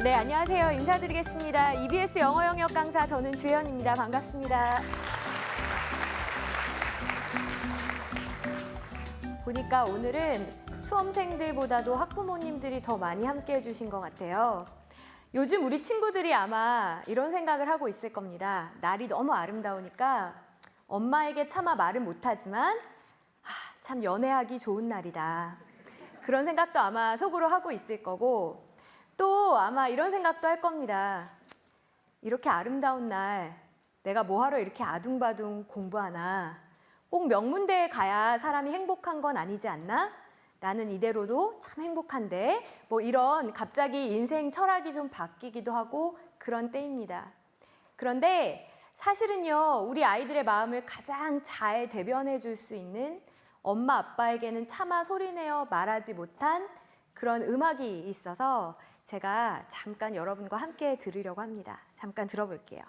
네, 안녕하세요. 인사드리겠습니다. EBS 영어 영역 강사 저는 주연입니다. 반갑습니다. 보니까 오늘은 수험생들보다도 학부모님들이 더 많이 함께 해주신 것 같아요. 요즘 우리 친구들이 아마 이런 생각을 하고 있을 겁니다. 날이 너무 아름다우니까 엄마에게 차마 말을 못하지만 참 연애하기 좋은 날이다. 그런 생각도 아마 속으로 하고 있을 거고 또 아마 이런 생각도 할 겁니다. 이렇게 아름다운 날 내가 뭐하러 이렇게 아둥바둥 공부하나? 꼭 명문대에 가야 사람이 행복한 건 아니지 않나? 나는 이대로도 참 행복한데 뭐 이런 갑자기 인생 철학이 좀 바뀌기도 하고 그런 때입니다. 그런데 사실은요, 우리 아이들의 마음을 가장 잘 대변해 줄 수 있는 엄마 아빠에게는 차마 소리내어 말하지 못한 그런 음악이 있어서 제가 잠깐 여러분과 함께 들으려고 합니다. 잠깐 들어볼게요.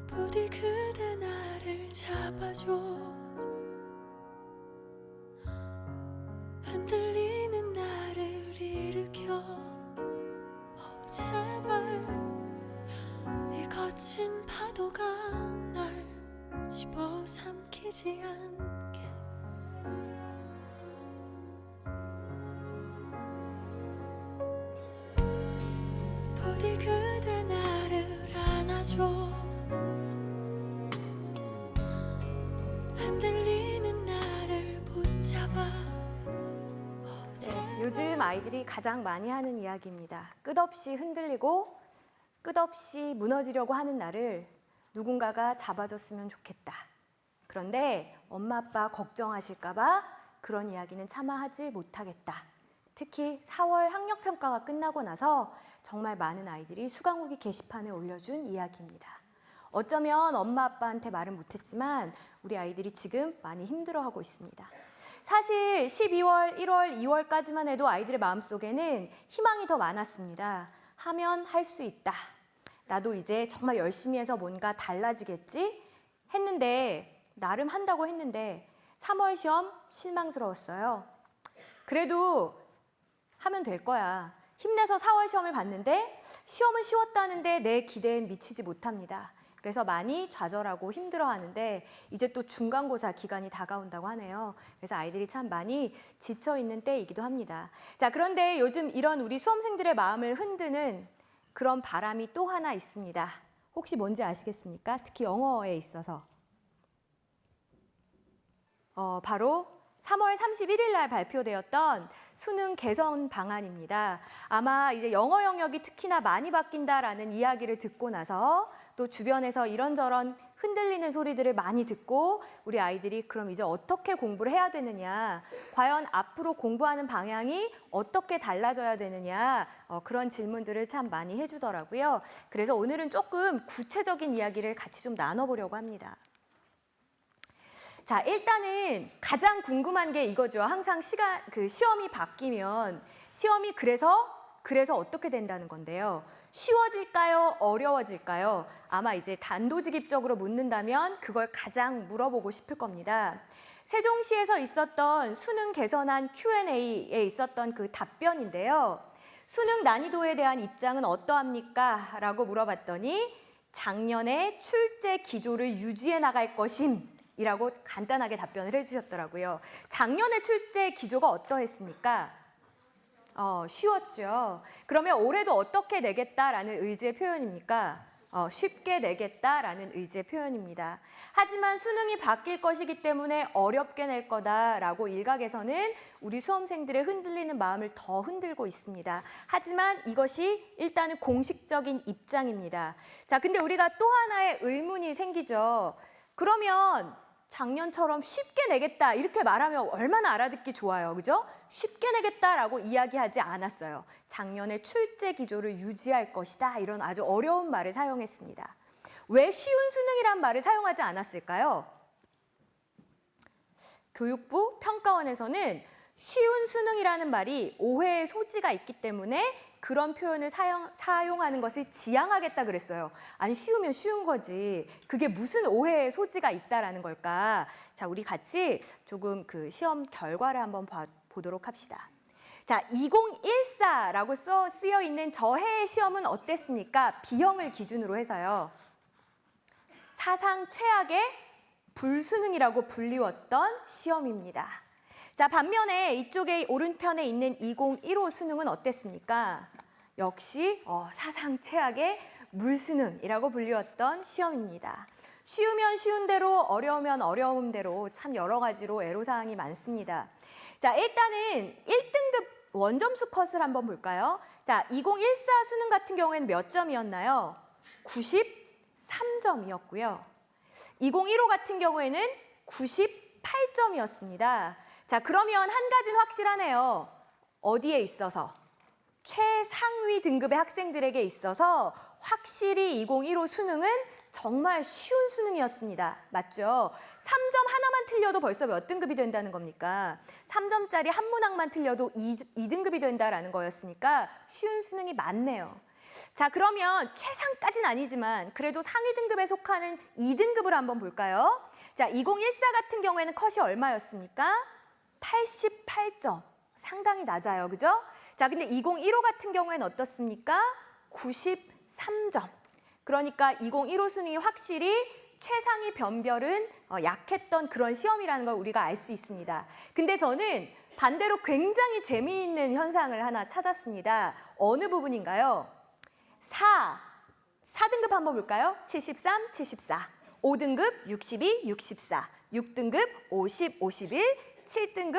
부디 그대 나를 잡아줘 흔들리는 나를 일으켜 제발 이 거친 파도가 날 집어삼키지 않게 부디 그대 나를 안아줘 흔들리는 나를 붙잡아 요즘 아이들이 가장 많이 하는 이야기입니다. 끝없이 흔들리고 끝없이 무너지려고 하는 나를 누군가가 잡아줬으면 좋겠다. 그런데 엄마 아빠 걱정하실까 봐 그런 이야기는 차마 하지 못하겠다. 특히 4월 학력평가가 끝나고 나서 정말 많은 아이들이 수강후기 게시판에 올려준 이야기입니다. 어쩌면 엄마 아빠한테 말은 못했지만 우리 아이들이 지금 많이 힘들어하고 있습니다. 사실 12월, 1월, 2월까지만 해도 아이들의 마음속에는 희망이 더 많았습니다. 하면 할 수 있다. 나도 이제 정말 열심히 해서 뭔가 달라지겠지? 했는데 나름 한다고 했는데 3월 시험 실망스러웠어요. 그래도 하면 될 거야. 힘내서 4월 시험을 봤는데 시험은 쉬웠다는데 내 기대엔 미치지 못합니다. 그래서 많이 좌절하고 힘들어하는데 이제 또 중간고사 기간이 다가온다고 하네요. 그래서 아이들이 참 많이 지쳐있는 때이기도 합니다. 자, 그런데 요즘 이런 우리 수험생들의 마음을 흔드는 그런 바람이 또 하나 있습니다. 혹시 뭔지 아시겠습니까? 특히 영어에 있어서. 바로 3월 31일 날 발표되었던 수능 개선 방안입니다. 아마 이제 영어 영역이 특히나 많이 바뀐다라는 이야기를 듣고 나서 또 주변에서 이런저런 흔들리는 소리들을 많이 듣고 우리 아이들이 그럼 이제 어떻게 공부를 해야 되느냐, 과연 앞으로 공부하는 방향이 어떻게 달라져야 되느냐, 그런 질문들을 참 많이 해주더라고요. 그래서 오늘은 조금 구체적인 이야기를 같이 좀 나눠보려고 합니다. 자, 일단은 가장 궁금한 게 이거죠. 항상 시험이 바뀌면 시험이 그래서 어떻게 된다는 건데요. 쉬워질까요? 어려워질까요? 아마 이제 단도직입적으로 묻는다면 그걸 가장 물어보고 싶을 겁니다. 세종시에서 있었던 수능 개선안 Q&A에 있었던 그 답변인데요. 수능 난이도에 대한 입장은 어떠합니까? 라고 물어봤더니 작년에 출제 기조를 유지해 나갈 것임 이라고 간단하게 답변을 해주셨더라고요. 작년에 출제 기조가 어떠했습니까? 쉬웠죠. 그러면 올해도 어떻게 내겠다라는 의지의 표현입니까? 쉽게 내겠다라는 의지의 표현입니다. 하지만 수능이 바뀔 것이기 때문에 어렵게 낼 거다라고 일각에서는 우리 수험생들의 흔들리는 마음을 더 흔들고 있습니다. 하지만 이것이 일단은 공식적인 입장입니다. 자, 근데 우리가 또 하나의 의문이 생기죠. 그러면 작년처럼 쉽게 내겠다 이렇게 말하면 얼마나 알아듣기 좋아요. 그죠? 쉽게 내겠다라고 이야기하지 않았어요. 작년에 출제 기조를 유지할 것이다. 이런 아주 어려운 말을 사용했습니다. 왜 쉬운 수능이란 말을 사용하지 않았을까요? 교육부 평가원에서는 쉬운 수능이라는 말이 오해의 소지가 있기 때문에 그 그런 표현을 사용하는 것을 지양하겠다 그랬어요. 아니 쉬우면 쉬운 거지. 그게 무슨 오해의 소지가 있다라는 걸까? 자, 우리 같이 조금 그 시험 결과를 한번 보도록 합시다. 자, 2014라고 쓰여 있는 저 해의 시험은 어땠습니까? B형을 기준으로 해서요. 사상 최악의 불수능이라고 불리웠던 시험입니다. 자, 반면에 이쪽에 오른편에 있는 2015 수능은 어땠습니까? 역시 사상 최악의 물수능이라고 불리웠던 시험입니다. 쉬우면 쉬운 대로, 어려우면 어려운 대로 참 여러 가지로 애로사항이 많습니다. 자, 일단은 1등급 원점수 컷을 한번 볼까요? 자, 2014 수능 같은 경우에는 몇 점이었나요? 93점이었고요. 2015 같은 경우에는 98점이었습니다. 자, 그러면 한 가지는 확실하네요. 어디에 있어서? 최상위 등급의 학생들에게 있어서 확실히 2015 수능은 정말 쉬운 수능이었습니다. 맞죠? 3점 하나만 틀려도 벌써 몇 등급이 된다는 겁니까? 3점짜리 한 문항만 틀려도 2등급이 된다라는 거였으니까 쉬운 수능이 많네요. 자, 그러면 최상까지는 아니지만 그래도 상위 등급에 속하는 2등급을 한번 볼까요? 자, 2014 같은 경우에는 컷이 얼마였습니까? 88점. 상당히 낮아요. 그죠? 자, 근데 2015 같은 경우에는 어떻습니까? 93점. 그러니까 2015 수능이 확실히 최상위 변별은 약했던 그런 시험이라는 걸 우리가 알 수 있습니다. 근데 저는 반대로 굉장히 재미있는 현상을 하나 찾았습니다. 어느 부분인가요? 4등급 한번 볼까요? 73, 74. 5등급 62, 64. 6등급 50, 51. 7등급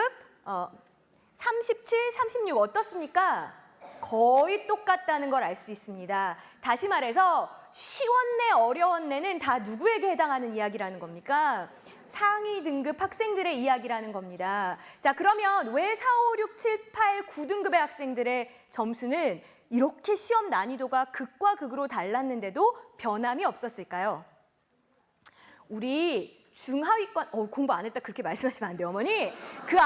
37, 36 어떻습니까? 거의 똑같다는 걸 알 수 있습니다. 다시 말해서 쉬웠네, 어려웠네는 다 누구에게 해당하는 이야기라는 겁니까? 상위 등급 학생들의 이야기라는 겁니다. 자, 그러면 왜 4, 5, 6, 7, 8, 9등급의 학생들의 점수는 이렇게 시험 난이도가 극과 극으로 달랐는데도 변함이 없었을까요? 우리 중하위권 공부 안 했다 그렇게 말씀하시면 안 돼요, 어머니. 그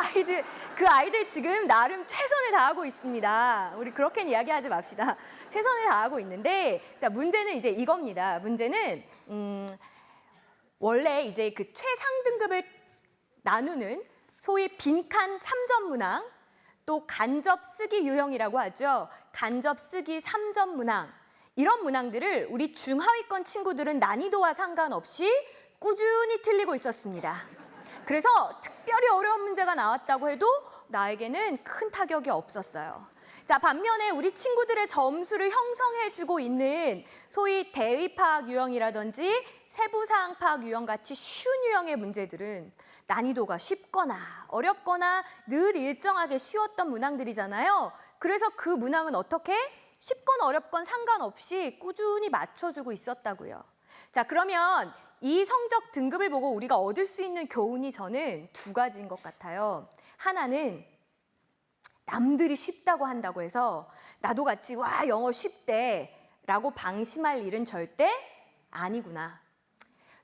아이들 지금 나름 최선을 다하고 있습니다. 우리 그렇게는 이야기하지 맙시다. 최선을 다하고 있는데, 자, 문제는 이제 이겁니다. 문제는 원래 이제 그 최상등급을 나누는 소위 빈칸 3점 문항, 또 간접 쓰기 유형이라고 하죠. 간접 쓰기 3점 문항. 이런 문항들을 우리 중하위권 친구들은 난이도와 상관없이 꾸준히 틀리고 있었습니다. 그래서 특별히 어려운 문제가 나왔다고 해도 나에게는 큰 타격이 없었어요. 자, 반면에 우리 친구들의 점수를 형성해주고 있는 소위 대의 파악 유형이라든지 세부사항 파악 유형 같이 쉬운 유형의 문제들은 난이도가 쉽거나 어렵거나 늘 일정하게 쉬웠던 문항들이잖아요. 그래서 그 문항은 어떻게? 쉽건 어렵건 상관없이 꾸준히 맞춰주고 있었다고요. 자, 그러면 이 성적 등급을 보고 우리가 얻을 수 있는 교훈이 저는 두 가지인 것 같아요. 하나는 남들이 쉽다고 한다고 해서 나도 같이 와 영어 쉽대 라고 방심할 일은 절대 아니구나.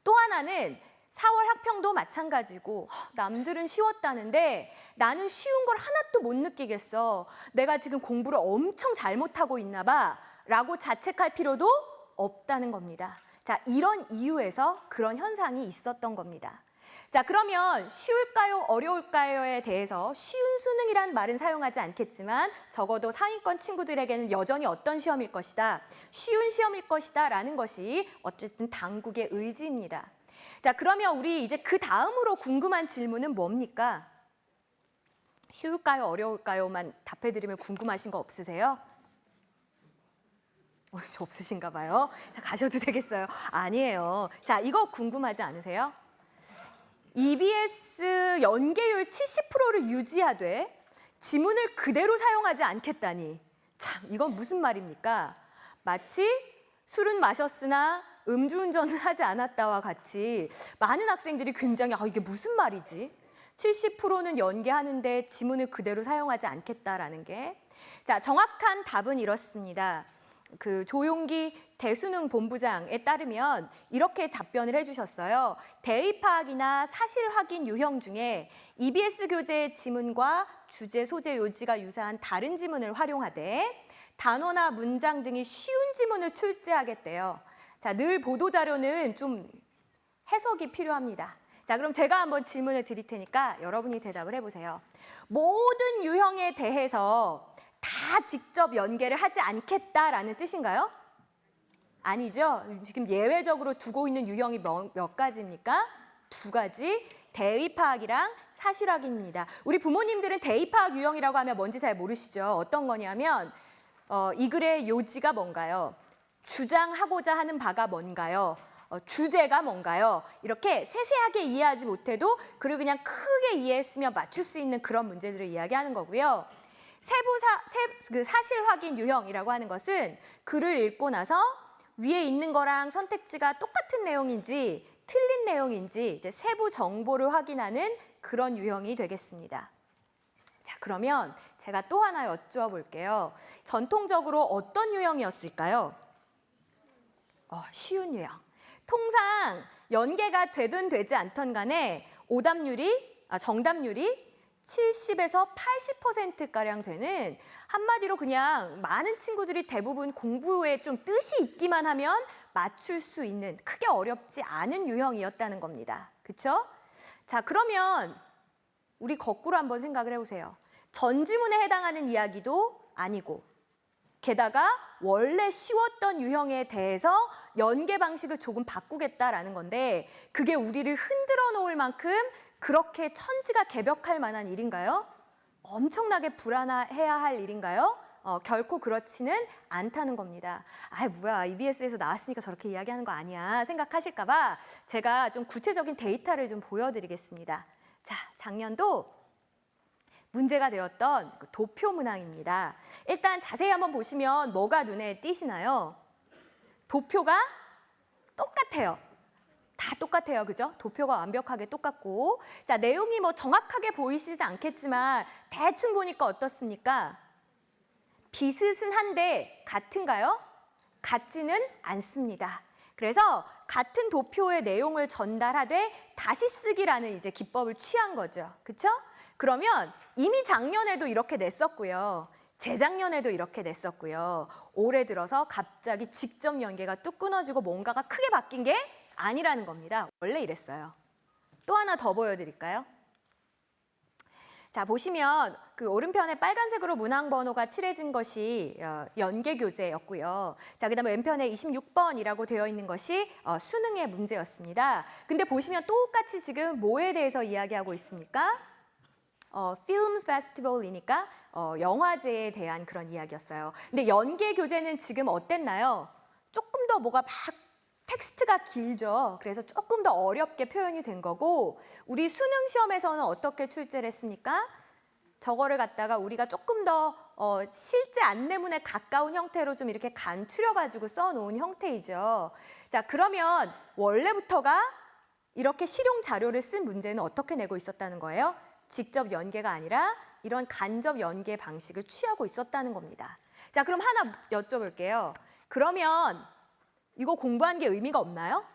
또 하나는 4월 학평도 마찬가지고 남들은 쉬웠다는데 나는 쉬운 걸 하나도 못 느끼겠어. 내가 지금 공부를 엄청 잘못하고 있나 봐 라고 자책할 필요도 없다는 겁니다. 자, 이런 이유에서 그런 현상이 있었던 겁니다. 자, 그러면 쉬울까요, 어려울까요에 대해서 쉬운 수능이란 말은 사용하지 않겠지만 적어도 상위권 친구들에게는 여전히 어떤 시험일 것이다, 쉬운 시험일 것이다 라는 것이 어쨌든 당국의 의지입니다. 자, 그러면 우리 이제 그 다음으로 궁금한 질문은 뭡니까? 쉬울까요, 어려울까요만 답해드리면 궁금하신 거 없으세요? 없으신가 봐요. 자, 가셔도 되겠어요. 아니에요. 자, 이거 궁금하지 않으세요? EBS 연계율 70%를 유지하되 지문을 그대로 사용하지 않겠다니. 참, 이건 무슨 말입니까? 마치 술은 마셨으나 음주운전은 하지 않았다와 같이 많은 학생들이 굉장히 이게 무슨 말이지? 70%는 연계하는데 지문을 그대로 사용하지 않겠다라는 게. 자, 정확한 답은 이렇습니다. 그 조용기 대수능 본부장에 따르면 이렇게 답변을 해주셨어요. 대의 파악이나 사실 확인 유형 중에 EBS 교재의 지문과 주제, 소재, 요지가 유사한 다른 지문을 활용하되 단어나 문장 등이 쉬운 지문을 출제하겠대요. 자, 늘 보도자료는 좀 해석이 필요합니다. 자, 그럼 제가 한번 질문을 드릴 테니까 여러분이 대답을 해보세요. 모든 유형에 대해서 다 직접 연계를 하지 않겠다라는 뜻인가요? 아니죠. 지금 예외적으로 두고 있는 유형이 몇 가지입니까? 두 가지. 대의파악이랑 사실확인입니다. 우리 부모님들은 대의파악 유형이라고 하면 뭔지 잘 모르시죠? 어떤 거냐면 이 글의 요지가 뭔가요? 주장하고자 하는 바가 뭔가요? 주제가 뭔가요? 이렇게 세세하게 이해하지 못해도 그걸 그냥 크게 이해했으면 맞출 수 있는 그런 문제들을 이야기하는 거고요. 사실 확인 유형이라고 하는 것은 글을 읽고 나서 위에 있는 거랑 선택지가 똑같은 내용인지 틀린 내용인지 이제 세부 정보를 확인하는 그런 유형이 되겠습니다. 자, 그러면 제가 또 하나 여쭈어볼게요. 전통적으로 어떤 유형이었을까요? 쉬운 유형. 통상 연계가 되든 되지 않던 간에 정답률이 70에서 80%가량 되는, 한마디로 그냥 많은 친구들이 대부분 공부에 좀 뜻이 있기만 하면 맞출 수 있는 크게 어렵지 않은 유형이었다는 겁니다. 그렇죠? 자, 그러면 우리 거꾸로 한번 생각을 해보세요. 전지문에 해당하는 이야기도 아니고 게다가 원래 쉬웠던 유형에 대해서 연계 방식을 조금 바꾸겠다라는 건데 그게 우리를 흔들어 놓을 만큼 그렇게 천지가 개벽할 만한 일인가요? 엄청나게 불안해야 할 일인가요? 결코 그렇지는 않다는 겁니다. 뭐야, EBS에서 나왔으니까 저렇게 이야기하는 거 아니야 생각하실까 봐 제가 좀 구체적인 데이터를 좀 보여드리겠습니다. 자, 작년도 문제가 되었던 도표 문항입니다. 일단 자세히 한번 보시면 뭐가 눈에 띄시나요? 도표가 똑같아요. 다 똑같아요. 그죠? 도표가 완벽하게 똑같고. 자, 내용이 뭐 정확하게 보이시지도 않겠지만 대충 보니까 어떻습니까? 비슷은 한데 같은가요? 같지는 않습니다. 그래서 같은 도표의 내용을 전달하되 다시 쓰기라는 이제 기법을 취한 거죠. 그렇죠? 그러면 이미 작년에도 이렇게 냈었고요. 재작년에도 이렇게 냈었고요. 올해 들어서 갑자기 직접 연계가 뚝 끊어지고 뭔가가 크게 바뀐 게 아니라는 겁니다. 원래 이랬어요. 또 하나 더 보여드릴까요? 자, 보시면 그 오른편에 빨간색으로 문항 번호가 칠해진 것이 연계 교재였고요. 자, 그다음에 왼편에 26번이라고 되어 있는 것이 수능의 문제였습니다. 근데 보시면 똑같이 지금 뭐에 대해서 이야기하고 있습니까? 필름 페스티벌이니까 영화제에 대한 그런 이야기였어요. 근데 연계 교재는 지금 어땠나요? 조금 더 뭐가 막 텍스트가 길죠. 그래서 조금 더 어렵게 표현이 된 거고 우리 수능 시험에서는 어떻게 출제를 했습니까? 저거를 갖다가 우리가 조금 더 실제 안내문에 가까운 형태로 좀 이렇게 간추려가지고 써놓은 형태이죠. 자, 그러면 원래부터가 이렇게 실용 자료를 쓴 문제는 어떻게 내고 있었다는 거예요? 직접 연계가 아니라 이런 간접 연계 방식을 취하고 있었다는 겁니다. 자, 그럼 하나 여쭤볼게요. 그러면 이거 공부한 게 의미가 없나요?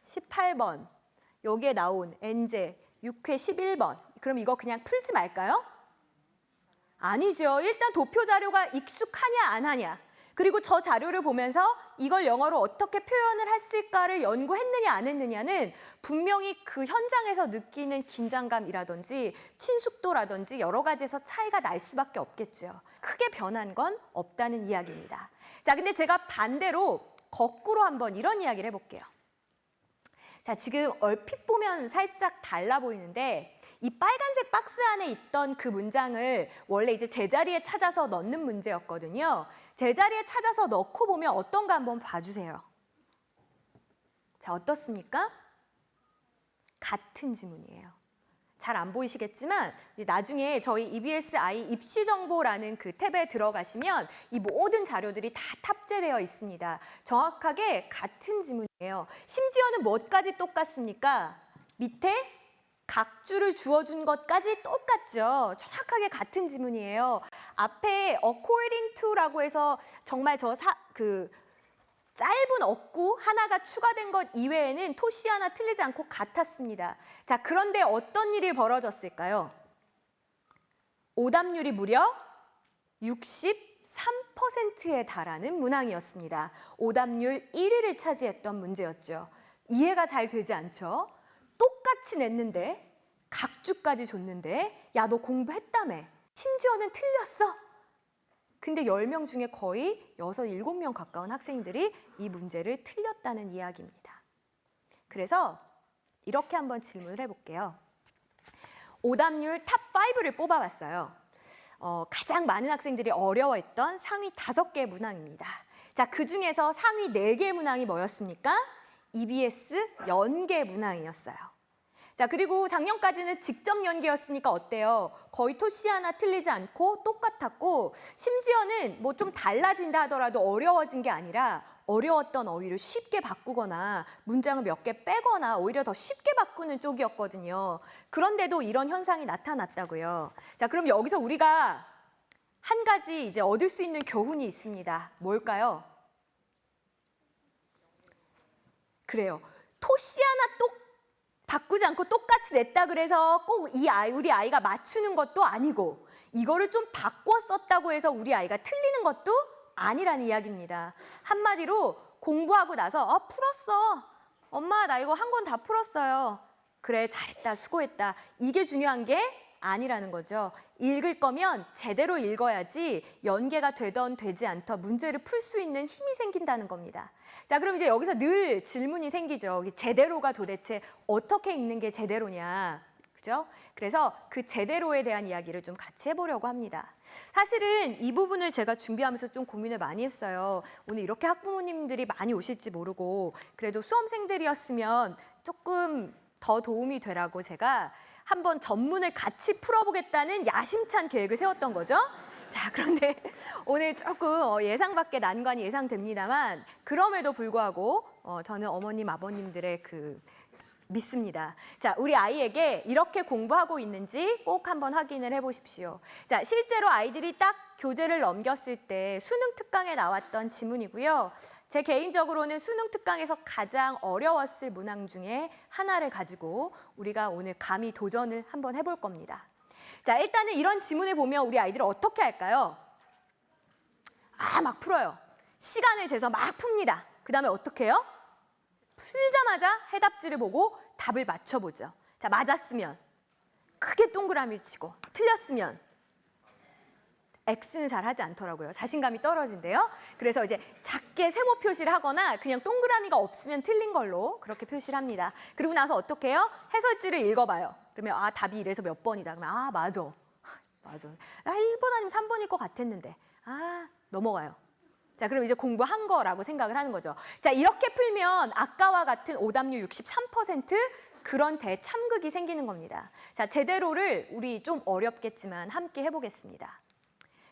18번, 여기에 나온 N제 6회 11번. 그럼 이거 그냥 풀지 말까요? 아니죠. 일단 도표 자료가 익숙하냐 안 하냐. 그리고 저 자료를 보면서 이걸 영어로 어떻게 표현을 했을까를 연구했느냐 안 했느냐는 분명히 그 현장에서 느끼는 긴장감이라든지 친숙도라든지 여러 가지에서 차이가 날 수밖에 없겠죠. 크게 변한 건 없다는 이야기입니다. 자, 근데 제가 반대로 거꾸로 한번 이런 이야기를 해볼게요. 자, 지금 얼핏 보면 살짝 달라 보이는데 이 빨간색 박스 안에 있던 그 문장을 원래 이제 제자리에 찾아서 넣는 문제였거든요. 제자리에 찾아서 넣고 보면 어떤가 한번 봐주세요. 자, 어떻습니까? 같은 지문이에요. 잘 안 보이시겠지만 나중에 저희 EBS I 입시 정보라는 그 탭에 들어가시면 이 모든 자료들이 다 탑재되어 있습니다. 정확하게 같은 지문이에요. 심지어는 뭐까지 똑같습니까? 밑에 각주를 주어준 것까지 똑같죠. 정확하게 같은 지문이에요. 앞에 according to라고 해서 정말 짧은 어구 하나가 추가된 것 이외에는 토시 하나 틀리지 않고 같았습니다. 자, 그런데 어떤 일이 벌어졌을까요? 오답률이 무려 93%에 달하는 문항이었습니다. 오답률 1위를 차지했던 문제였죠. 이해가 잘 되지 않죠? 똑같이 냈는데 각주까지 줬는데 야, 너 공부했다며. 심지어는 틀렸어. 근데 10명 중에 거의 6, 7명 가까운 학생들이 이 문제를 틀렸다는 이야기입니다. 그래서 이렇게 한번 질문을 해볼게요. 오답률 탑5를 뽑아봤어요. 가장 많은 학생들이 어려워했던 상위 5개 문항입니다. 자, 그 중에서 상위 4개 문항이 뭐였습니까? EBS 연계 문항이었어요. 자, 그리고 작년까지는 직접 연계였으니까 어때요? 거의 토시 하나 틀리지 않고 똑같았고, 심지어는 뭐 좀 달라진다 하더라도 어려워진 게 아니라 어려웠던 어휘를 쉽게 바꾸거나 문장을 몇 개 빼거나 오히려 더 쉽게 바꾸는 쪽이었거든요. 그런데도 이런 현상이 나타났다고요. 자, 그럼 여기서 우리가 한 가지 이제 얻을 수 있는 교훈이 있습니다. 뭘까요? 그래요. 토시 하나 바꾸지 않고 똑같이 냈다 그래서 꼭 우리 아이가 맞추는 것도 아니고, 이거를 좀 바꿔 썼다고 해서 우리 아이가 틀리는 것도 아니라는 이야기입니다. 한마디로 공부하고 나서 풀었어. 엄마, 나 이거 한 권 다 풀었어요. 그래, 잘했다, 수고했다. 이게 중요한 게 아니라는 거죠. 읽을 거면 제대로 읽어야지 연계가 되던 되지 않던 문제를 풀 수 있는 힘이 생긴다는 겁니다. 자, 그럼 이제 여기서 늘 질문이 생기죠. 제대로가 도대체 어떻게 읽는 게 제대로냐, 그죠? 그래서 그 제대로에 대한 이야기를 좀 같이 해보려고 합니다. 사실은 이 부분을 제가 준비하면서 좀 고민을 많이 했어요. 오늘 이렇게 학부모님들이 많이 오실지 모르고 그래도 수험생들이었으면 조금 더 도움이 되라고 제가 한번 전문을 같이 풀어보겠다는 야심찬 계획을 세웠던 거죠. 자, 그런데 오늘 조금 예상 밖의 난관이 예상됩니다만, 그럼에도 불구하고 저는 어머님, 아버님들의 믿습니다. 자, 우리 아이에게 이렇게 공부하고 있는지 꼭 한번 확인을 해보십시오. 자, 실제로 아이들이 딱 교재를 넘겼을 때 수능 특강에 나왔던 지문이고요. 제 개인적으로는 수능 특강에서 가장 어려웠을 문항 중에 하나를 가지고 우리가 오늘 감히 도전을 한번 해볼 겁니다. 자, 일단은 이런 지문을 보면 우리 아이들은 어떻게 할까요? 막 풀어요. 시간을 재서 막 풉니다. 그 다음에 어떻게 해요? 풀자마자 해답지를 보고 답을 맞춰보죠. 자, 맞았으면 크게 동그라미를 치고, 틀렸으면 X는 잘 하지 않더라고요. 자신감이 떨어진대요. 그래서 이제 작게 세모 표시를 하거나 그냥 동그라미가 없으면 틀린 걸로 그렇게 표시를 합니다. 그리고 나서 어떻게 해요? 해설지를 읽어봐요. 그러면 답이 이래서 몇 번이다. 그러면 맞아. 맞아. 나 1번 아니면 3번일 것 같았는데. 넘어가요. 자, 그럼 이제 공부한 거라고 생각을 하는 거죠. 자, 이렇게 풀면 아까와 같은 오답률 63% 그런 대참극이 생기는 겁니다. 자, 제대로를 우리 좀 어렵겠지만 함께 해보겠습니다.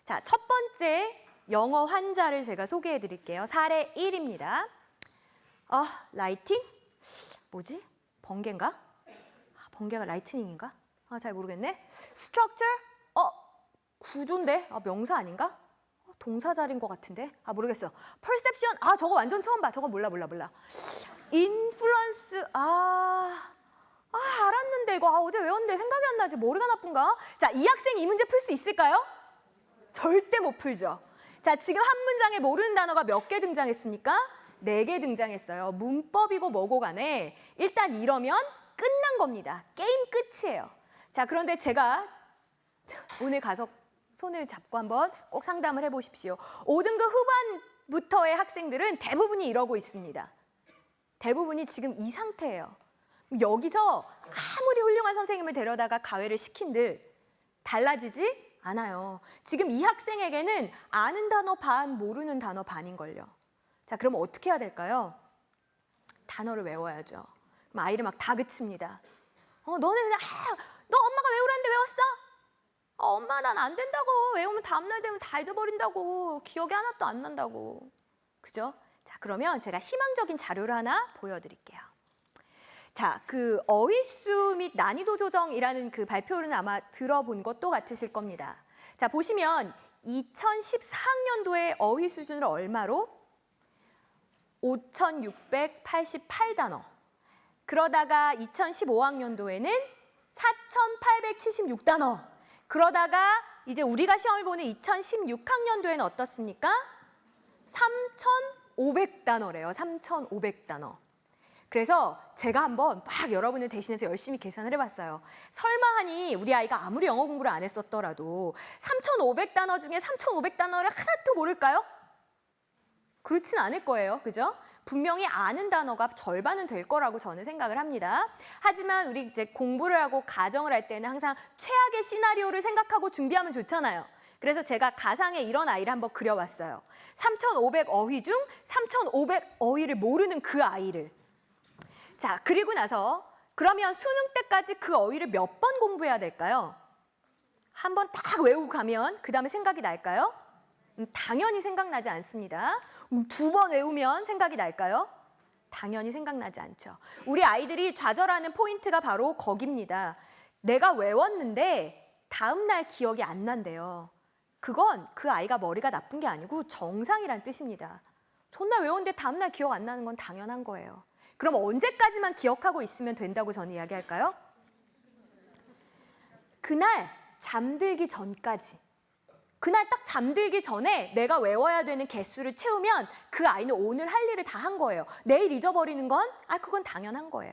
자, 첫 번째 영어 환자를 제가 소개해 드릴게요. 사례 1입니다. 라이팅? 뭐지? 번개인가? 번개가 라이트닝인가? 잘 모르겠네. Structure? 구조인데? 명사 아닌가? 동사자리인 것 같은데? 모르겠어. Perception? 저거 완전 처음 봐. 저거 몰라. Influence? 알았는데 이거 어제 외웠는데 생각이 안 나지. 머리가 나쁜가? 자, 이 학생 이 문제 풀 수 있을까요? 절대 못 풀죠. 자, 지금 한 문장에 모르는 단어가 몇 개 등장했습니까? 4개 등장했어요. 문법이고 뭐고 간에 일단 이러면 끝난 겁니다. 게임 끝이에요. 자, 그런데 제가 오늘 가서 손을 잡고 한번 꼭 상담을 해보십시오. 5등급 후반부터의 학생들은 대부분이 이러고 있습니다. 대부분이 지금 이 상태예요. 여기서 아무리 훌륭한 선생님을 데려다가 가외를 시킨들 달라지지 않아요. 지금 이 학생에게는 아는 단어 반, 모르는 단어 반인걸요. 자, 그럼 어떻게 해야 될까요? 단어를 외워야죠. 그럼 아이를 막 다그칩니다. 너는 그냥 너 엄마가 외우라는데 외웠어? 엄마, 난 안 된다고. 외우면 다음날 되면 다 잊어버린다고. 기억이 하나도 안 난다고. 그죠? 자, 그러면 제가 희망적인 자료를 하나 보여드릴게요. 자, 어휘수 및 난이도 조정이라는 발표는 아마 들어본 것도 같으실 겁니다. 자, 보시면 2014학년도의 어휘 수준을 얼마로? 5,688단어. 그러다가 2015학년도에는 4,876단어. 그러다가 이제 우리가 시험을 보는 2016학년도에는 어떻습니까? 3,500단어래요. 3,500단어. 그래서 제가 한번 막 여러분을 대신해서 열심히 계산을 해봤어요. 설마 하니 우리 아이가 아무리 영어 공부를 안 했었더라도 3,500단어 중에 3,500단어를 하나도 모를까요? 그렇진 않을 거예요. 그죠? 분명히 아는 단어가 절반은 될 거라고 저는 생각을 합니다. 하지만 우리 이제 공부를 하고 가정을 할 때는 항상 최악의 시나리오를 생각하고 준비하면 좋잖아요. 그래서 제가 가상의 이런 아이를 한번 그려봤어요. 3,500 어휘 중 3,500 어휘를 모르는 그 아이를. 자, 그리고 나서 그러면 수능 때까지 그 어휘를 몇 번 공부해야 될까요? 한 번 딱 외우고 가면 그 다음에 생각이 날까요? 당연히 생각나지 않습니다. 2번 외우면 생각이 날까요? 당연히 생각나지 않죠. 우리 아이들이 좌절하는 포인트가 바로 거기입니다. 내가 외웠는데 다음 날 기억이 안 난대요. 그건 그 아이가 머리가 나쁜 게 아니고 정상이란 뜻입니다. 전날 외웠는데 다음 날 기억 안 나는 건 당연한 거예요. 그럼 언제까지만 기억하고 있으면 된다고 저는 이야기할까요? 그날 잠들기 전까지. 그날 딱 잠들기 전에 내가 외워야 되는 개수를 채우면 그 아이는 오늘 할 일을 다 한 거예요. 내일 잊어버리는 건 그건 당연한 거예요.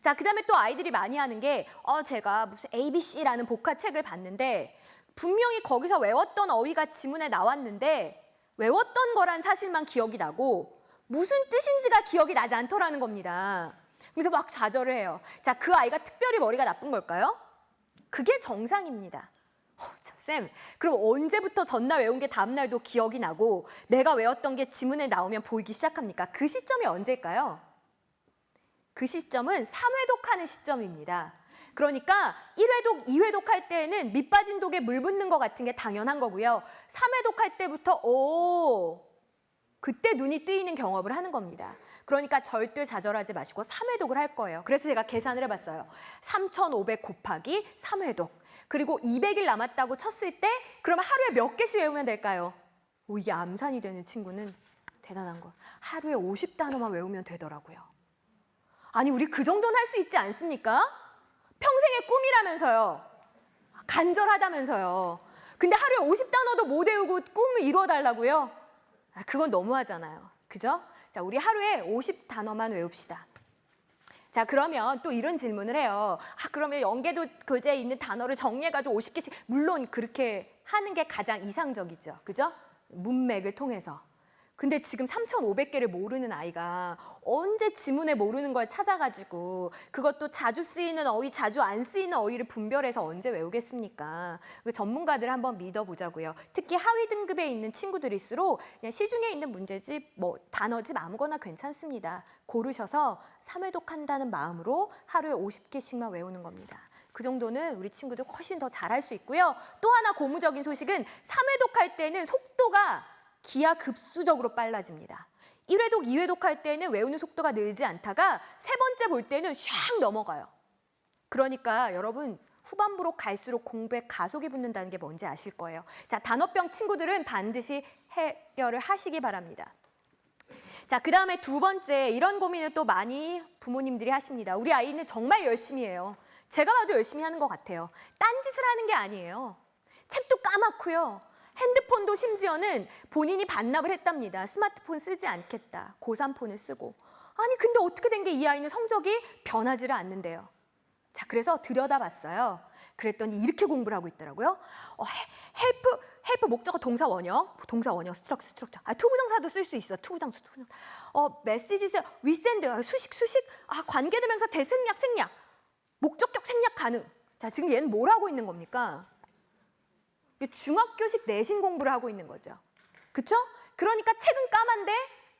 자, 그다음에 또 아이들이 많이 하는 게 제가 무슨 ABC라는 복화책을 봤는데 분명히 거기서 외웠던 어휘가 지문에 나왔는데 외웠던 거란 사실만 기억이 나고 무슨 뜻인지가 기억이 나지 않더라는 겁니다. 그래서 막 좌절을 해요. 자, 그 아이가 특별히 머리가 나쁜 걸까요? 그게 정상입니다. 참, 쌤, 그럼 언제부터 전날 외운 게 다음날도 기억이 나고 내가 외웠던 게 지문에 나오면 보이기 시작합니까? 그 시점이 언제일까요? 그 시점은 3회독 하는 시점입니다. 그러니까 1회독, 2회독 할 때에는 밑 빠진 독에 물 붓는 것 같은 게 당연한 거고요. 3회독 할 때부터 그때 눈이 뜨이는 경험을 하는 겁니다. 그러니까 절대 좌절하지 마시고 3회독을 할 거예요. 그래서 제가 계산을 해봤어요. 3,500 곱하기 3회독. 그리고 200일 남았다고 쳤을 때 그럼 하루에 몇 개씩 외우면 될까요? 이게 암산이 되는 친구는 대단한 거. 하루에 50단어만 외우면 되더라고요. 아니, 우리 그 정도는 할 수 있지 않습니까? 평생의 꿈이라면서요. 간절하다면서요. 근데 하루에 50단어도 못 외우고 꿈을 이루어달라고요? 그건 너무하잖아요. 그죠? 자, 우리 하루에 50단어만 외웁시다. 자, 그러면 또 이런 질문을 해요. 그러면 연계도 교재에 있는 단어를 정리해가지고 50개씩, 물론 그렇게 하는 게 가장 이상적이죠. 그죠? 문맥을 통해서. 근데 지금 3,500개를 모르는 아이가 언제 지문에 모르는 걸 찾아가지고 그것도 자주 쓰이는 어휘, 자주 안 쓰이는 어휘를 분별해서 언제 외우겠습니까? 전문가들 한번 믿어보자고요. 특히 하위 등급에 있는 친구들일수록 그냥 시중에 있는 문제집, 단어집 아무거나 괜찮습니다. 고르셔서 3회독 한다는 마음으로 하루에 50개씩만 외우는 겁니다. 그 정도는 우리 친구들 훨씬 더 잘할 수 있고요. 또 하나 고무적인 소식은 3회독 할 때는 속도가 기하급수적으로 빨라집니다. 1회독, 2회독 할 때는 외우는 속도가 늘지 않다가 세 번째 볼 때는 샥 넘어가요. 그러니까 여러분 후반부로 갈수록 공부에 가속이 붙는다는 게 뭔지 아실 거예요. 자, 단어병 친구들은 반드시 해결을 하시기 바랍니다. 자, 그 다음에 두 번째, 이런 고민을 또 많이 부모님들이 하십니다. 우리 아이는 정말 열심히 해요. 제가 봐도 열심히 하는 것 같아요. 딴짓을 하는 게 아니에요. 책도 까맣고요. 핸드폰도 심지어는 본인이 반납을 했답니다. 스마트폰 쓰지 않겠다. 고3 폰을 쓰고. 아니, 근데 어떻게 된 게 이 아이는 성적이 변하지를 않는데요. 자, 그래서 들여다봤어요. 그랬더니 이렇게 공부를 하고 있더라고요. 헬프 목적어 동사 원형, 스트럭처. 투부정사도 쓸 수 있어. 투부정사. 메시지스, 위센드, 수식, 관계대명사, 대생략, 생략, 목적격 생략 가능. 자, 지금 얘는 뭘 하고 있는 겁니까? 중학교식 내신 공부를 하고 있는 거죠. 그렇죠? 그러니까 책은 까만데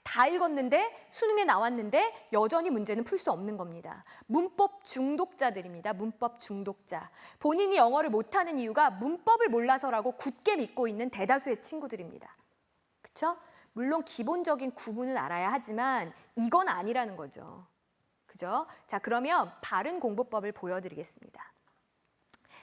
다 읽었는데 수능에 나왔는데 여전히 문제는 풀 수 없는 겁니다. 문법 중독자들입니다. 문법 중독자. 본인이 영어를 못하는 이유가 문법을 몰라서라고 굳게 믿고 있는 대다수의 친구들입니다. 그렇죠? 물론 기본적인 구분은 알아야 하지만 이건 아니라는 거죠. 그죠? 자, 그러면 바른 공부법을 보여드리겠습니다.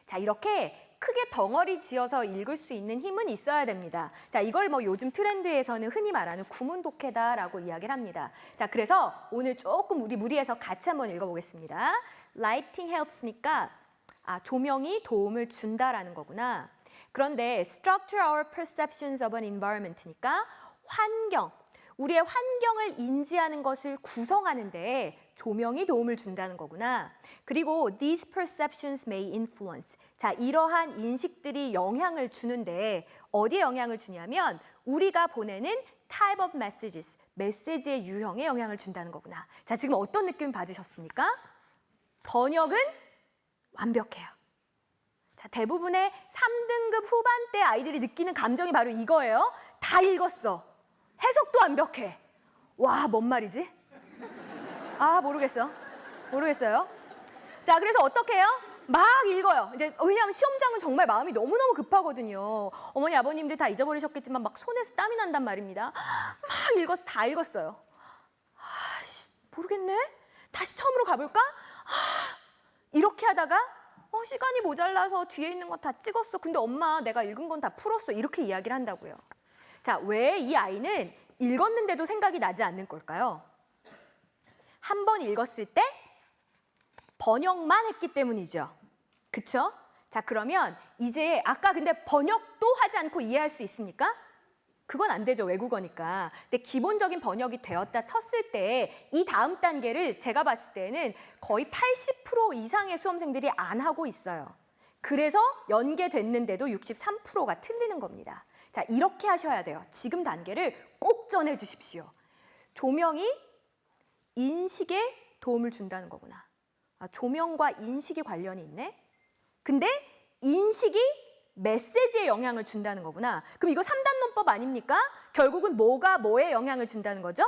자, 이렇게 크게 덩어리 지어서 읽을 수 있는 힘은 있어야 됩니다. 자, 이걸 요즘 트렌드에서는 흔히 말하는 구문독해다라고 이야기를 합니다. 자, 그래서 오늘 조금 우리 무리해서 같이 한번 읽어보겠습니다. Lighting helps니까 조명이 도움을 준다라는 거구나. 그런데 structure our perceptions of an environment니까 환경, 우리의 환경을 인지하는 것을 구성하는 데 조명이 도움을 준다는 거구나. 그리고 these perceptions may influence. 자, 이러한 인식들이 영향을 주는데 어디에 영향을 주냐면 우리가 보내는 type of messages, 메시지의 유형에 영향을 준다는 거구나. 자, 지금 어떤 느낌 받으셨습니까? 번역은 완벽해요. 자, 대부분의 3등급 후반대 아이들이 느끼는 감정이 바로 이거예요. 다 읽었어. 해석도 완벽해. 와, 뭔 말이지? 아, 모르겠어요. 자, 그래서 어떻게 해요? 막 읽어요. 이제 왜냐하면 시험장은 정말 마음이 너무너무 급하거든요. 어머니, 아버님들 다 잊어버리셨겠지만 막 손에서 땀이 난단 말입니다. 막 읽어서 다 읽었어요. 모르겠네? 다시 처음으로 가볼까? 이렇게 하다가 시간이 모자라서 뒤에 있는 거 다 찍었어. 근데 엄마, 내가 읽은 건 다 풀었어. 이렇게 이야기를 한다고요. 자, 왜 이 아이는 읽었는데도 생각이 나지 않는 걸까요? 한 번 읽었을 때 번역만 했기 때문이죠. 그쵸? 자, 그러면 이제 아까 근데 번역도 하지 않고 이해할 수 있습니까? 그건 안 되죠, 외국어니까. 근데 기본적인 번역이 되었다 쳤을 때 이 다음 단계를 제가 봤을 때는 거의 80% 이상의 수험생들이 안 하고 있어요. 그래서 연계됐는데도 63%가 틀리는 겁니다. 자, 이렇게 하셔야 돼요. 지금 단계를 꼭 전해 주십시오. 조명이 인식에 도움을 준다는 거구나. 조명과 인식이 관련이 있네? 근데 인식이 메시지에 영향을 준다는 거구나. 그럼 이거 3단 논법 아닙니까? 결국은 뭐가 뭐에 영향을 준다는 거죠?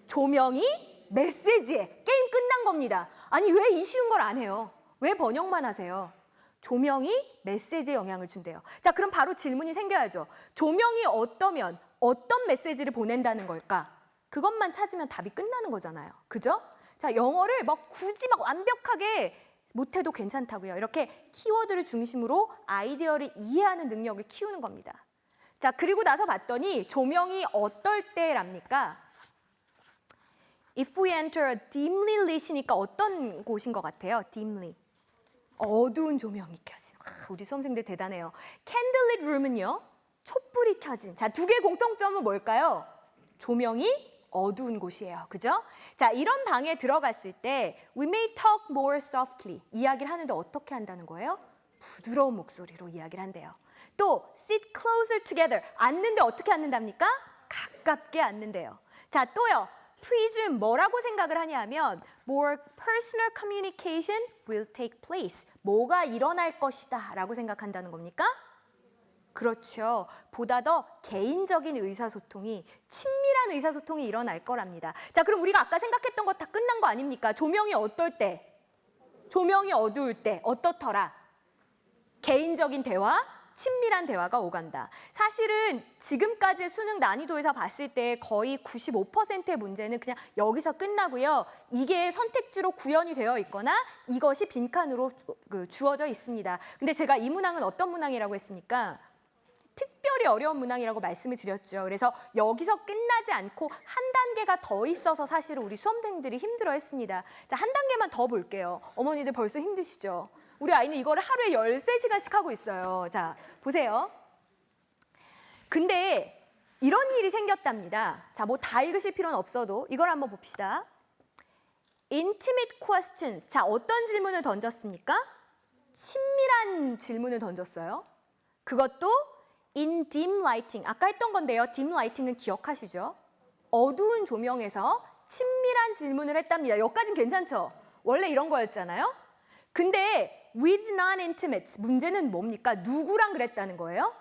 조명이 메시지에. 게임 끝난 겁니다. 아니, 왜 이 쉬운 걸 안 해요? 왜 번역만 하세요? 조명이 메시지에 영향을 준대요. 자, 그럼 바로 질문이 생겨야죠. 조명이 어떠면 어떤 메시지를 보낸다는 걸까? 그것만 찾으면 답이 끝나는 거잖아요. 그죠? 자, 영어를 막 굳이 막 완벽하게 못해도 괜찮다고요. 이렇게 키워드를 중심으로 아이디어를 이해하는 능력을 키우는 겁니다. 자, 그리고 나서 봤더니 조명이 어떨 때랍니까? If we enter a dimly lit이니까 어떤 곳인 것 같아요? dimly. 어두운 조명이 켜진. 우리 수험생들 대단해요. candlelit room은요, 촛불이 켜진. 자, 두 개의 공통점은 뭘까요? 조명이 어두운 곳이에요. 그죠? 자, 이런 방에 들어갔을 때 we may talk more softly. 이야기를 하는데 어떻게 한다는 거예요? 부드러운 목소리로 이야기를 한대요. 또 sit closer together. 앉는데 어떻게 앉는답니까? 가깝게 앉는데요. 자, 또요. presume 뭐라고 생각을 하냐면 more personal communication will take place. 뭐가 일어날 것이다 라고 생각한다는 겁니까? 그렇죠. 보다 더 개인적인 의사소통이, 친밀한 의사소통이 일어날 거랍니다. 자, 그럼 우리가 아까 생각했던 거 다 끝난 거 아닙니까? 조명이 어떨 때? 조명이 어두울 때 어떻더라? 개인적인 대화, 친밀한 대화가 오간다. 사실은 지금까지의 수능 난이도에서 봤을 때 거의 95%의 문제는 그냥 여기서 끝나고요. 이게 선택지로 구현이 되어 있거나 이것이 빈칸으로 주어져 있습니다. 근데 제가 이 문항은 어떤 문항이라고 했습니까? 특별히 어려운 문항이라고 말씀을 드렸죠. 그래서 여기서 끝나지 않고 한 단계가 더 있어서 사실은 우리 수험생들이 힘들어했습니다. 자, 한 단계만 더 볼게요. 어머니들 벌써 힘드시죠? 우리 아이는 이거를 하루에 13시간씩 하고 있어요. 자, 보세요. 근데 이런 일이 생겼답니다. 자, 뭐 다 읽으실 필요는 없어도 이걸 한번 봅시다. Intimate questions. 자, 어떤 질문을 던졌습니까? 친밀한 질문을 던졌어요. 그것도 in dim lighting. 아까 했던 건데요. dim lighting은 기억하시죠? 어두운 조명에서 친밀한 질문을 했답니다. 여기까지는 괜찮죠? 원래 이런 거였잖아요. 근데 with non-intimates, 문제는 뭡니까? 누구랑 그랬다는 거예요?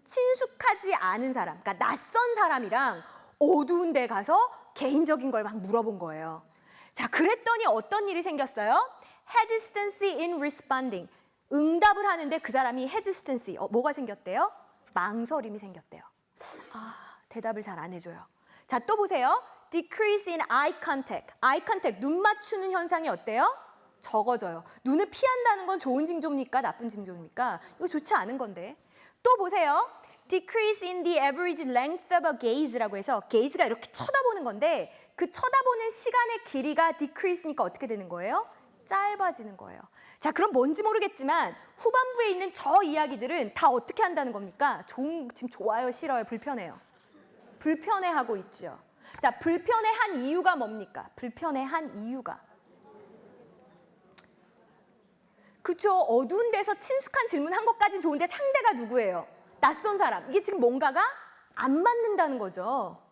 친숙하지 않은 사람, 그러니까 낯선 사람이랑 어두운 데 가서 개인적인 걸 막 물어본 거예요. 자, 그랬더니 어떤 일이 생겼어요? hesitancy in responding. 응답을 하는데 그 사람이 hesitancy, 뭐가 생겼대요? 망설임이 생겼대요. 대답을 잘 안 해줘요. 자, 또 보세요. decrease in eye contact. eye contact, 눈 맞추는 현상이 어때요? 적어져요. 눈을 피한다는 건 좋은 징조입니까? 나쁜 징조입니까? 이거 좋지 않은 건데. 또 보세요. decrease in the average length of a gaze라고 해서 gaze가 이렇게 쳐다보는 건데 그 쳐다보는 시간의 길이가 decrease니까 어떻게 되는 거예요? 짧아지는 거예요. 자, 그럼 뭔지 모르겠지만 후반부에 있는 저 이야기들은 다 어떻게 한다는 겁니까? 지금 좋아요, 싫어요, 불편해요? 불편해하고 있죠. 자, 불편해한 이유가 뭡니까? 불편해한 이유가. 그쵸, 어두운 데서 친숙한 질문한 것까지는 좋은데 상대가 누구예요? 낯선 사람. 이게 지금 뭔가가 안 맞는다는 거죠.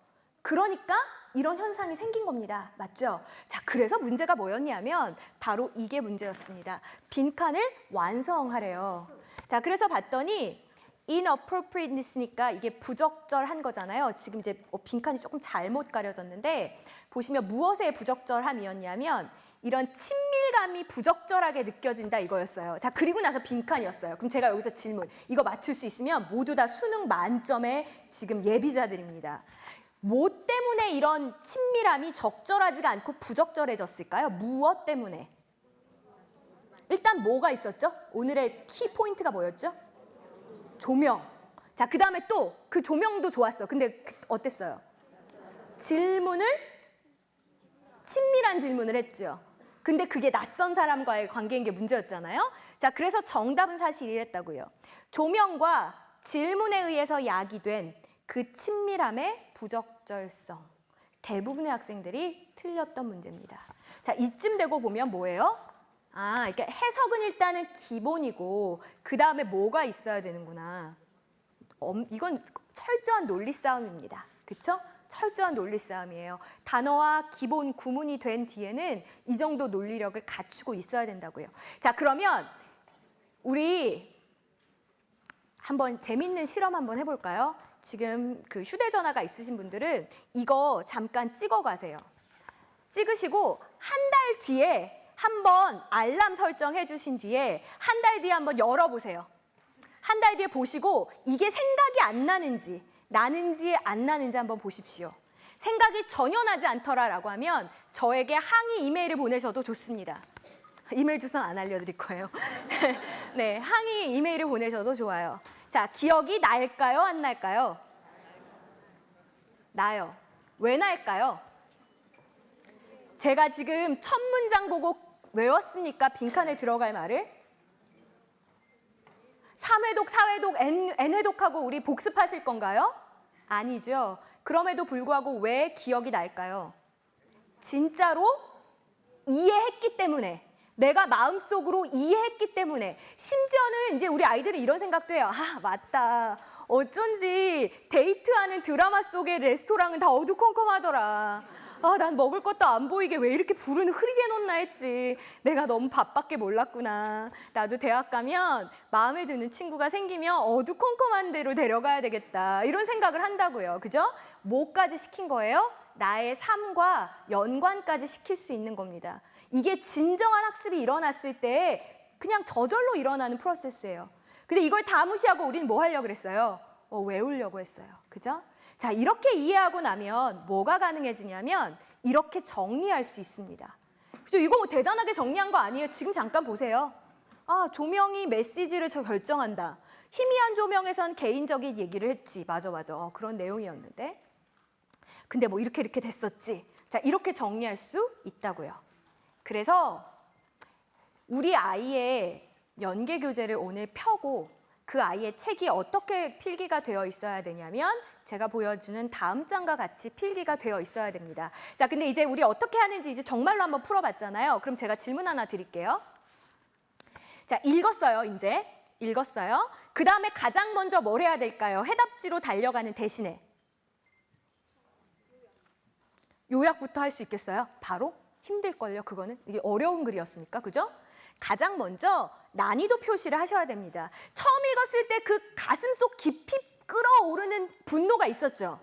그러니까 이런 현상이 생긴 겁니다. 맞죠? 자, 그래서 문제가 뭐였냐면 바로 이게 문제였습니다. 빈칸을 완성하래요. 자, 그래서 봤더니 inappropriateness니까 이게 부적절한 거잖아요. 지금 이제 빈칸이 조금 잘못 가려졌는데 보시면 무엇의 부적절함이었냐면 이런 친밀감이 부적절하게 느껴진다 이거였어요. 자, 그리고 나서 빈칸이었어요. 그럼 제가 여기서 질문, 이거 맞출 수 있으면 모두 다 수능 만점의 지금 예비자들입니다. 뭐 때문에 이런 친밀함이 적절하지가 않고 부적절해졌을까요? 무엇 때문에? 일단 뭐가 있었죠? 오늘의 키 포인트가 뭐였죠? 조명. 자, 그 다음에 또 그 조명도 좋았어. 근데 어땠어요? 친밀한 질문을 했죠. 근데 그게 낯선 사람과의 관계인 게 문제였잖아요. 자, 그래서 정답은 사실 이랬다고요. 조명과 질문에 의해서 야기된 그 친밀함의 부적절성. 대부분의 학생들이 틀렸던 문제입니다. 자, 이쯤 되고 보면 뭐예요? 아, 그러니까 해석은 일단은 기본이고 그 다음에 뭐가 있어야 되는구나. 이건 철저한 논리 싸움입니다. 그렇죠? 철저한 논리 싸움이에요. 단어와 기본 구문이 된 뒤에는 이 정도 논리력을 갖추고 있어야 된다고요. 자, 그러면 우리 한번 재밌는 실험 한번 해볼까요? 지금 그 휴대전화가 있으신 분들은 이거 잠깐 찍어 가세요. 찍으시고 한 달 뒤에 한번 알람 설정해 주신 뒤에 한 달 뒤에 한번 열어보세요. 한 달 뒤에 보시고 이게 생각이 안 나는지 나는지 안 나는지 한번 보십시오. 생각이 전혀 나지 않더라라고 하면 저에게 항의 이메일을 보내셔도 좋습니다. 이메일 주소는 안 알려드릴 거예요. 네, 항의 이메일을 보내셔도 좋아요. 자, 기억이 날까요? 안 날까요? 나요. 왜 날까요? 제가 지금 첫 문장 보고 외웠습니까? 빈칸에 들어갈 말을? 3회독, 4회독, N회독하고 우리 복습하실 건가요? 아니죠. 그럼에도 불구하고 왜 기억이 날까요? 진짜로 이해했기 때문에, 내가 마음속으로 이해했기 때문에, 심지어는 이제 우리 아이들은 이런 생각도 해요. 아, 맞다. 어쩐지 데이트하는 드라마 속의 레스토랑은 다 어두컴컴하더라. 아, 난 먹을 것도 안 보이게 왜 이렇게 불은 흐리게 해놓나 했지. 내가 너무 밥밖에 몰랐구나. 나도 대학 가면 마음에 드는 친구가 생기면 어두컴컴한 데로 데려가야 되겠다. 이런 생각을 한다고요. 그죠? 뭐까지 시킨 거예요? 나의 삶과 연관까지 시킬 수 있는 겁니다. 이게 진정한 학습이 일어났을 때 그냥 저절로 일어나는 프로세스예요. 근데 이걸 다 무시하고 우리는 뭐 하려고 그랬어요? 외우려고 했어요. 그죠? 자, 이렇게 이해하고 나면 뭐가 가능해지냐면 이렇게 정리할 수 있습니다. 그죠? 이거 뭐 대단하게 정리한 거 아니에요. 지금 잠깐 보세요. 아, 조명이 메시지를 결정한다. 희미한 조명에선 개인적인 얘기를 했지. 맞아. 그런 내용이었는데. 근데 뭐 이렇게 됐었지. 자, 이렇게 정리할 수 있다고요. 그래서 우리 아이의 연계 교재를 오늘 펴고 그 아이의 책이 어떻게 필기가 되어 있어야 되냐면 제가 보여주는 다음 장과 같이 필기가 되어 있어야 됩니다. 자, 근데 이제 우리 어떻게 하는지 이제 정말로 한번 풀어봤잖아요. 그럼 제가 질문 하나 드릴게요. 자, 읽었어요. 이제 읽었어요. 그 다음에 가장 먼저 뭘 해야 될까요? 해답지로 달려가는 대신에 요약부터 할 수 있겠어요? 바로? 힘들걸요, 그거는. 이게 어려운 글이었으니까, 그죠? 가장 먼저 난이도 표시를 하셔야 됩니다. 처음 읽었을 때 그 가슴 속 깊이 끓어오르는 분노가 있었죠?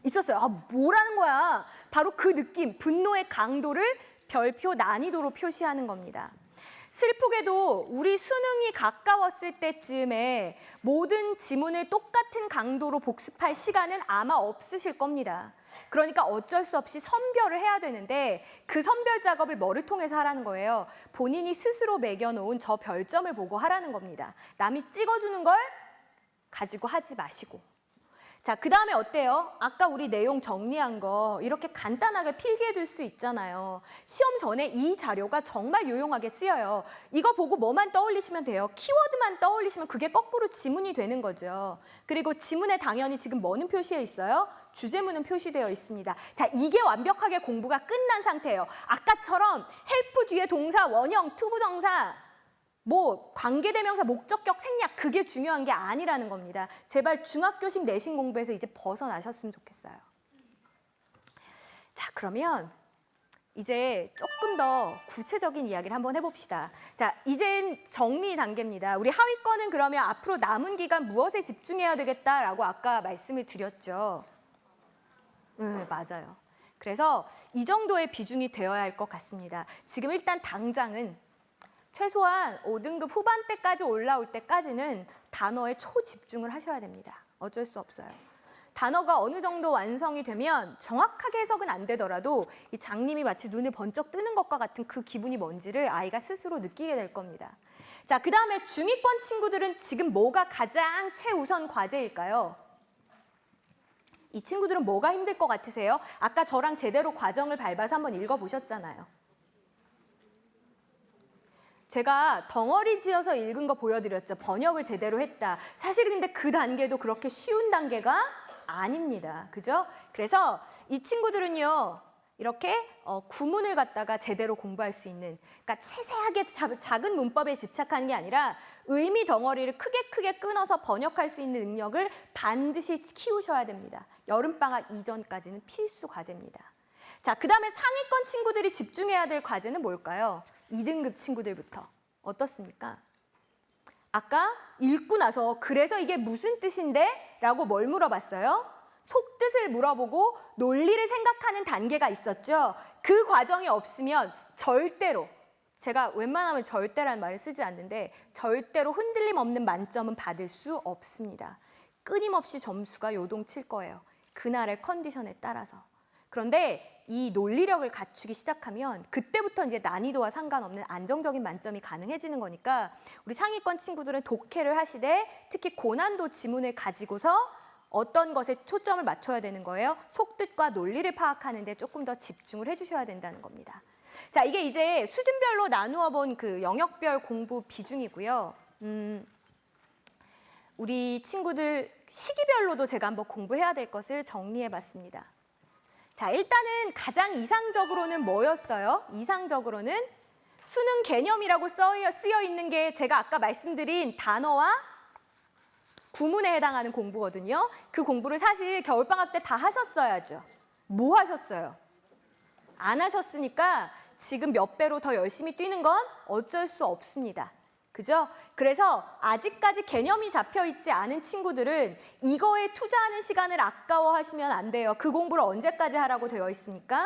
있었어요. 아, 뭐라는 거야? 바로 그 느낌, 분노의 강도를 별표 난이도로 표시하는 겁니다. 슬프게도 우리 수능이 가까웠을 때쯤에 모든 지문을 똑같은 강도로 복습할 시간은 아마 없으실 겁니다. 그러니까 어쩔 수 없이 선별을 해야 되는데 그 선별 작업을 뭐를 통해서 하라는 거예요? 본인이 스스로 매겨놓은 저 별점을 보고 하라는 겁니다. 남이 찍어주는 걸 가지고 하지 마시고. 자, 그 다음에 어때요? 아까 우리 내용 정리한 거 이렇게 간단하게 필기해 둘 수 있잖아요. 시험 전에 이 자료가 정말 유용하게 쓰여요. 이거 보고 뭐만 떠올리시면 돼요. 키워드만 떠올리시면 그게 거꾸로 지문이 되는 거죠. 그리고 지문에 당연히 지금 뭐는 표시해 있어요? 주제문은 표시되어 있습니다. 자, 이게 완벽하게 공부가 끝난 상태예요. 아까처럼 헬프 뒤에 동사, 원형, 투부정사, 뭐 관계대명사, 목적격, 생략 그게 중요한 게 아니라는 겁니다. 제발 중학교식 내신 공부에서 이제 벗어나셨으면 좋겠어요. 자, 그러면 이제 조금 더 구체적인 이야기를 한번 해봅시다. 자, 이젠 정리 단계입니다. 우리 하위권은 그러면 앞으로 남은 기간 무엇에 집중해야 되겠다라고 아까 말씀을 드렸죠. 맞아요. 그래서 이 정도의 비중이 되어야 할 것 같습니다. 지금 일단 당장은 최소한 5등급 후반대까지 올라올 때까지는 단어에 초집중을 하셔야 됩니다. 어쩔 수 없어요. 단어가 어느 정도 완성이 되면 정확하게 해석은 안 되더라도 이 장님이 마치 눈을 번쩍 뜨는 것과 같은 그 기분이 뭔지를 아이가 스스로 느끼게 될 겁니다. 자, 그 다음에 중위권 친구들은 지금 뭐가 가장 최우선 과제일까요? 이 친구들은 뭐가 힘들 것 같으세요? 아까 저랑 제대로 과정을 밟아서 한번 읽어보셨잖아요. 제가 덩어리 지어서 읽은 거 보여드렸죠. 번역을 제대로 했다. 사실 근데 그 단계도 그렇게 쉬운 단계가 아닙니다. 그죠? 그래서 이 친구들은요. 이렇게 구문을 갖다가 제대로 공부할 수 있는, 그러니까 세세하게 작은 문법에 집착하는 게 아니라 의미 덩어리를 크게 끊어서 번역할 수 있는 능력을 반드시 키우셔야 됩니다. 여름방학 이전까지는 필수 과제입니다. 자, 그 다음에 상위권 친구들이 집중해야 될 과제는 뭘까요? 2등급 친구들부터. 어떻습니까? 아까 읽고 나서 그래서 이게 무슨 뜻인데? 라고 뭘 물어봤어요? 속뜻을 물어보고 논리를 생각하는 단계가 있었죠. 그 과정이 없으면 절대로, 제가 웬만하면 절대라는 말을 쓰지 않는데 절대로 흔들림 없는 만점은 받을 수 없습니다. 끊임없이 점수가 요동칠 거예요. 그날의 컨디션에 따라서. 그런데 이 논리력을 갖추기 시작하면 그때부터 이제 난이도와 상관없는 안정적인 만점이 가능해지는 거니까 우리 상위권 친구들은 독해를 하시되 특히 고난도 지문을 가지고서 어떤 것에 초점을 맞춰야 되는 거예요? 속뜻과 논리를 파악하는 데 조금 더 집중을 해주셔야 된다는 겁니다. 자, 이게 이제 수준별로 나누어 본 그 영역별 공부 비중이고요. 우리 친구들 시기별로도 제가 한번 공부해야 될 것을 정리해 봤습니다. 자, 일단은 가장 이상적으로는 뭐였어요? 이상적으로는 수능 개념이라고 쓰여 있는 게 제가 아까 말씀드린 단어와 구문에 해당하는 공부거든요. 그 공부를 사실 겨울방학 때 다 하셨어야죠. 뭐 하셨어요? 안 하셨으니까 지금 몇 배로 더 열심히 뛰는 건 어쩔 수 없습니다. 그죠? 그래서 아직까지 개념이 잡혀 있지 않은 친구들은 이거에 투자하는 시간을 아까워하시면 안 돼요. 그 공부를 언제까지 하라고 되어 있습니까?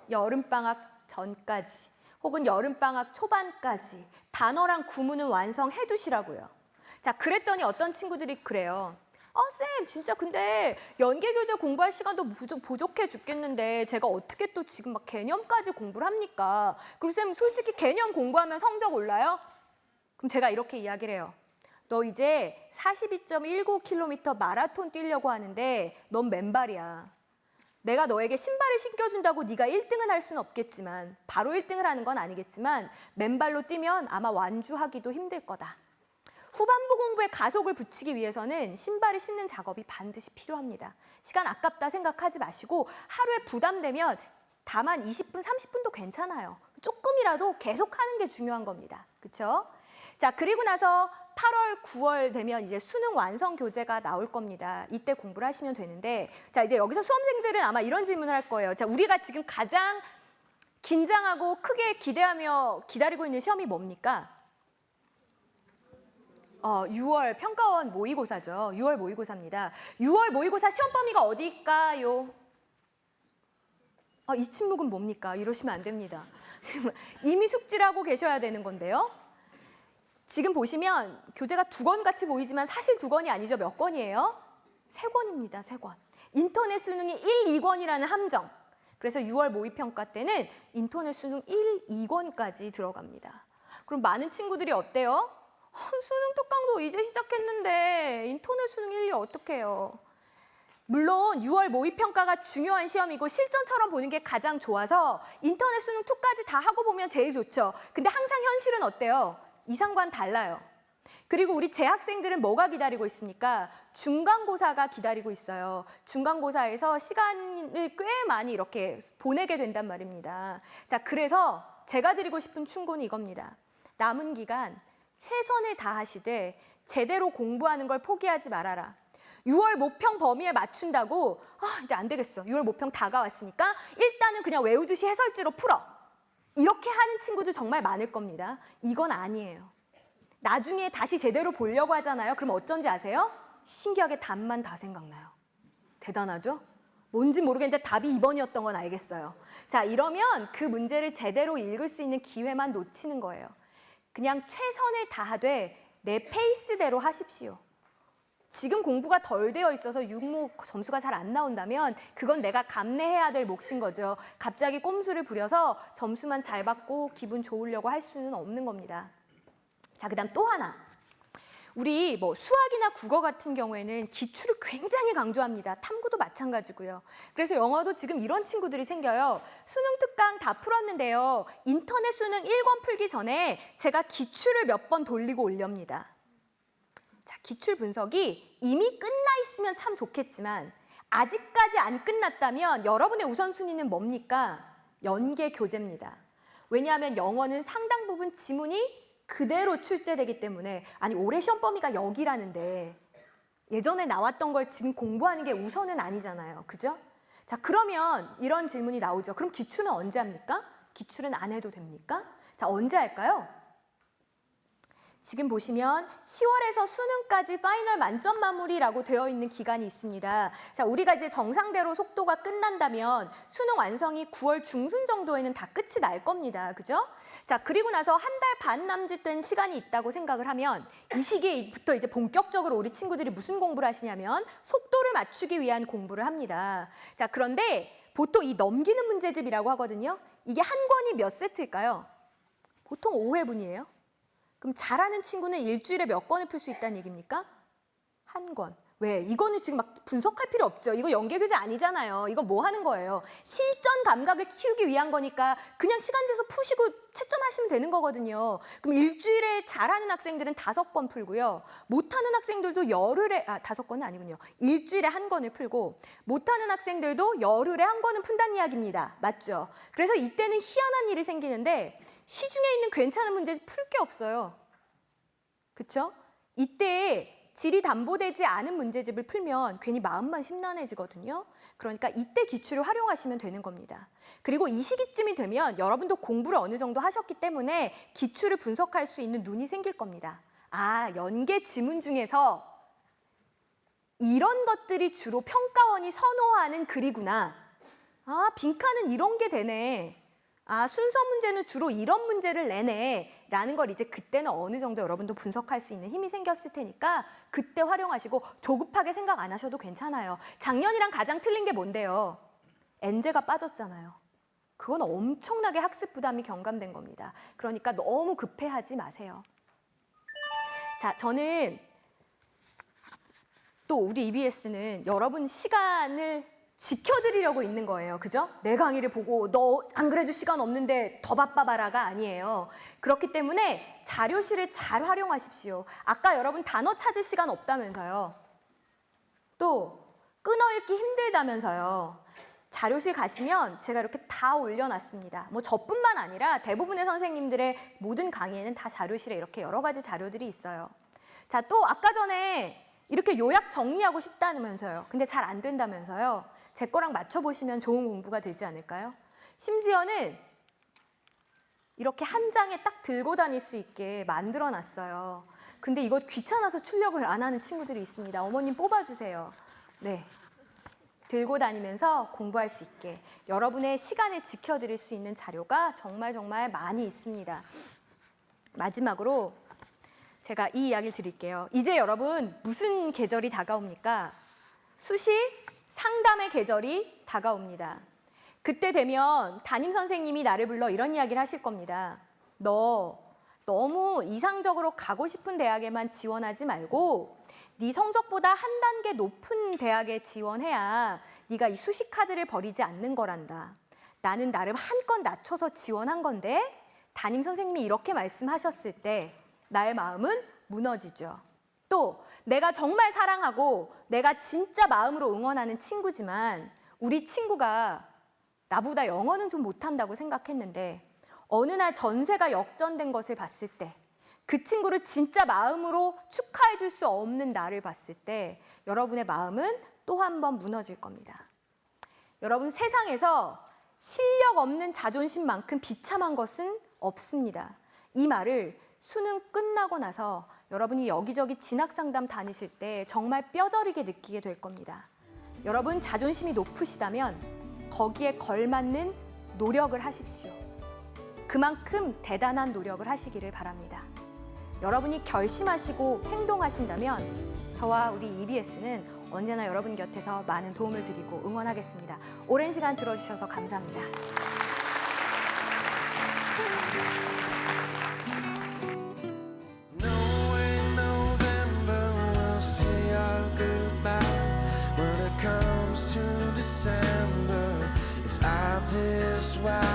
여름방학 전까지 혹은 여름방학 초반까지 단어랑 구문은 완성해 두시라고요. 자, 그랬더니 어떤 친구들이 그래요. 쌤, 진짜 근데 연계교재 공부할 시간도 부족해 죽겠는데 제가 어떻게 또 지금 막 개념까지 공부를 합니까? 그리고 쌤, 솔직히 개념 공부하면 성적 올라요? 그럼 제가 이렇게 이야기를 해요. 너 이제 42.19km 마라톤 뛰려고 하는데 넌 맨발이야. 내가 너에게 신발을 신겨준다고 네가 1등은 할 수는 없겠지만 바로 1등을 하는 건 아니겠지만 맨발로 뛰면 아마 완주하기도 힘들 거다. 후반부 공부에 가속을 붙이기 위해서는 신발을 신는 작업이 반드시 필요합니다. 시간 아깝다 생각하지 마시고 하루에 부담되면 다만 20분, 30분도 괜찮아요. 조금이라도 계속하는 게 중요한 겁니다. 그렇죠? 자, 그리고 나서 8월, 9월 되면 이제 수능 완성 교재가 나올 겁니다. 이때 공부를 하시면 되는데, 자, 이제 여기서 수험생들은 아마 이런 질문을 할 거예요. 자, 우리가 지금 가장 긴장하고 크게 기대하며 기다리고 있는 시험이 뭡니까? 6월 평가원 모의고사죠. 6월 모의고사입니다. 6월 모의고사 시험 범위가 어디일까요? 이 침묵은 뭡니까? 이러시면 안 됩니다. 이미 숙지를 하고 계셔야 되는 건데요. 지금 보시면 교재가 2권 같이 보이지만 사실 2권이 아니죠. 몇 권이에요? 3권입니다. 3권. 인터넷 수능이 1, 2권이라는 함정. 그래서 6월 모의평가 때는 인터넷 수능 1, 2권까지 들어갑니다. 그럼 많은 친구들이 어때요? 수능 특강도 이제 시작했는데 인터넷 수능 1, 2 어떡해요? 물론 6월 모의평가가 중요한 시험이고 실전처럼 보는 게 가장 좋아서 인터넷 수능 2까지 다 하고 보면 제일 좋죠. 근데 항상 현실은 어때요? 이상과는 달라요. 그리고 우리 재학생들은 뭐가 기다리고 있습니까? 중간고사가 기다리고 있어요. 중간고사에서 시간을 꽤 많이 이렇게 보내게 된단 말입니다. 자, 그래서 제가 드리고 싶은 충고는 이겁니다. 남은 기간 최선을 다하시되 제대로 공부하는 걸 포기하지 말아라. 6월 모평 범위에 맞춘다고 이제 안 되겠어. 6월 모평 다가왔으니까 일단은 그냥 외우듯이 해설지로 풀어. 이렇게 하는 친구들 정말 많을 겁니다. 이건 아니에요. 나중에 다시 제대로 보려고 하잖아요. 그럼 어쩐지 아세요? 신기하게 답만 다 생각나요. 대단하죠? 뭔지 모르겠는데 답이 2번이었던 건 알겠어요. 자, 이러면 그 문제를 제대로 읽을 수 있는 기회만 놓치는 거예요. 그냥 최선을 다하되 내 페이스대로 하십시오. 지금 공부가 덜 되어 있어서 육모 점수가 잘 안 나온다면 그건 내가 감내해야 될 몫인 거죠. 갑자기 꼼수를 부려서 점수만 잘 받고 기분 좋으려고 할 수는 없는 겁니다. 자, 그다음 또 하나. 우리 수학이나 국어 같은 경우에는 기출을 굉장히 강조합니다. 탐구도 마찬가지고요. 그래서 영어도 지금 이런 친구들이 생겨요. 수능 특강 다 풀었는데요. 인터넷 수능 1권 풀기 전에 제가 기출을 몇 번 돌리고 올렵니다. 자, 기출 분석이 이미 끝나 있으면 참 좋겠지만 아직까지 안 끝났다면 여러분의 우선순위는 뭡니까? 연계 교재입니다. 왜냐하면 영어는 상당 부분 지문이 그대로 출제되기 때문에 아니 올해 시험 범위가 여기라는데 예전에 나왔던 걸 지금 공부하는 게 우선은 아니잖아요. 그죠? 자, 그러면 이런 질문이 나오죠. 그럼 기출은 언제 합니까? 기출은 안 해도 됩니까? 자, 언제 할까요? 지금 보시면 10월에서 수능까지 파이널 만점 마무리라고 되어 있는 기간이 있습니다. 자, 우리가 이제 정상대로 속도가 끝난다면 수능 완성이 9월 중순 정도에는 다 끝이 날 겁니다. 그죠? 자, 그리고 나서 한 달 반 남짓 된 시간이 있다고 생각을 하면 이 시기부터 이제 본격적으로 우리 친구들이 무슨 공부를 하시냐면 속도를 맞추기 위한 공부를 합니다. 자, 그런데 보통 이 넘기는 문제집이라고 하거든요. 이게 한 권이 몇 세트일까요? 보통 5회분이에요. 그럼 잘하는 친구는 일주일에 몇 권을 풀 수 있다는 얘기입니까? 한 권. 왜? 이거는 지금 막 분석할 필요 없죠. 이거 연계교재 아니잖아요. 이거 뭐 하는 거예요? 실전 감각을 키우기 위한 거니까 그냥 시간 재서 푸시고 채점하시면 되는 거거든요. 그럼 일주일에 잘하는 학생들은 5권 풀고요. 못하는 학생들도 열흘에, 5권은 아니군요. 일주일에 한 권을 풀고 못하는 학생들도 열흘에 한 권은 푼다는 이야기입니다. 맞죠? 그래서 이때는 희한한 일이 생기는데 시중에 있는 괜찮은 문제 풀 게 없어요. 그렇죠? 이때 질이 담보되지 않은 문제집을 풀면 괜히 마음만 심란해지거든요. 그러니까 이때 기출을 활용하시면 되는 겁니다. 그리고 이 시기쯤이 되면 여러분도 공부를 어느 정도 하셨기 때문에 기출을 분석할 수 있는 눈이 생길 겁니다. 아, 연계 지문 중에서 이런 것들이 주로 평가원이 선호하는 글이구나. 아, 빈칸은 이런 게 되네. 아, 순서 문제는 주로 이런 문제를 내네 라는 걸 이제 그때는 어느 정도 여러분도 분석할 수 있는 힘이 생겼을 테니까 그때 활용하시고 조급하게 생각 안 하셔도 괜찮아요. 작년이랑 가장 틀린 게 뭔데요? 엔제가 빠졌잖아요. 그건 엄청나게 학습 부담이 경감된 겁니다. 그러니까 너무 급해하지 마세요. 자, 저는 또 우리 EBS는 여러분 시간을 지켜드리려고 있는 거예요. 그죠? 내 강의를 보고 너 안 그래도 시간 없는데 더 바빠봐라가 아니에요. 그렇기 때문에 자료실을 잘 활용하십시오. 아까 여러분 단어 찾을 시간 없다면서요. 또 끊어읽기 힘들다면서요. 자료실 가시면 제가 이렇게 다 올려놨습니다. 뭐 저뿐만 아니라 대부분의 선생님들의 모든 강의에는 다 자료실에 이렇게 여러 가지 자료들이 있어요. 자, 또 아까 전에 이렇게 요약 정리하고 싶다면서요. 근데 잘 안 된다면서요. 제 거랑 맞춰보시면 좋은 공부가 되지 않을까요? 심지어는 이렇게 한 장에 딱 들고 다닐 수 있게 만들어놨어요. 근데 이거 귀찮아서 출력을 안 하는 친구들이 있습니다. 어머님 뽑아주세요. 네, 들고 다니면서 공부할 수 있게 여러분의 시간을 지켜드릴 수 있는 자료가 정말 많이 있습니다. 마지막으로 제가 이 이야기를 드릴게요. 이제 여러분 무슨 계절이 다가옵니까? 수시 상담의 계절이 다가옵니다. 그때 되면 담임 선생님이 나를 불러 이런 이야기를 하실 겁니다. 너 너무 이상적으로 가고 싶은 대학에만 지원하지 말고 네 성적보다 한 단계 높은 대학에 지원해야 네가 이 수시 카드를 버리지 않는 거란다. 나는 나름 한껏 낮춰서 지원한 건데 담임 선생님이 이렇게 말씀하셨을 때 나의 마음은 무너지죠. 또 내가 정말 사랑하고 내가 진짜 마음으로 응원하는 친구지만 우리 친구가 나보다 영어는 좀 못한다고 생각했는데 어느 날 전세가 역전된 것을 봤을 때 그 친구를 진짜 마음으로 축하해 줄 수 없는 나를 봤을 때 여러분의 마음은 또 한 번 무너질 겁니다. 여러분, 세상에서 실력 없는 자존심만큼 비참한 것은 없습니다. 이 말을 수능 끝나고 나서 여러분이 여기저기 진학상담 다니실 때 정말 뼈저리게 느끼게 될 겁니다. 여러분, 자존심이 높으시다면 거기에 걸맞는 노력을 하십시오. 그만큼 대단한 노력을 하시기를 바랍니다. 여러분이 결심하시고 행동하신다면 저와 우리 EBS는 언제나 여러분 곁에서 많은 도움을 드리고 응원하겠습니다. 오랜 시간 들어주셔서 감사합니다. December, it's obvious why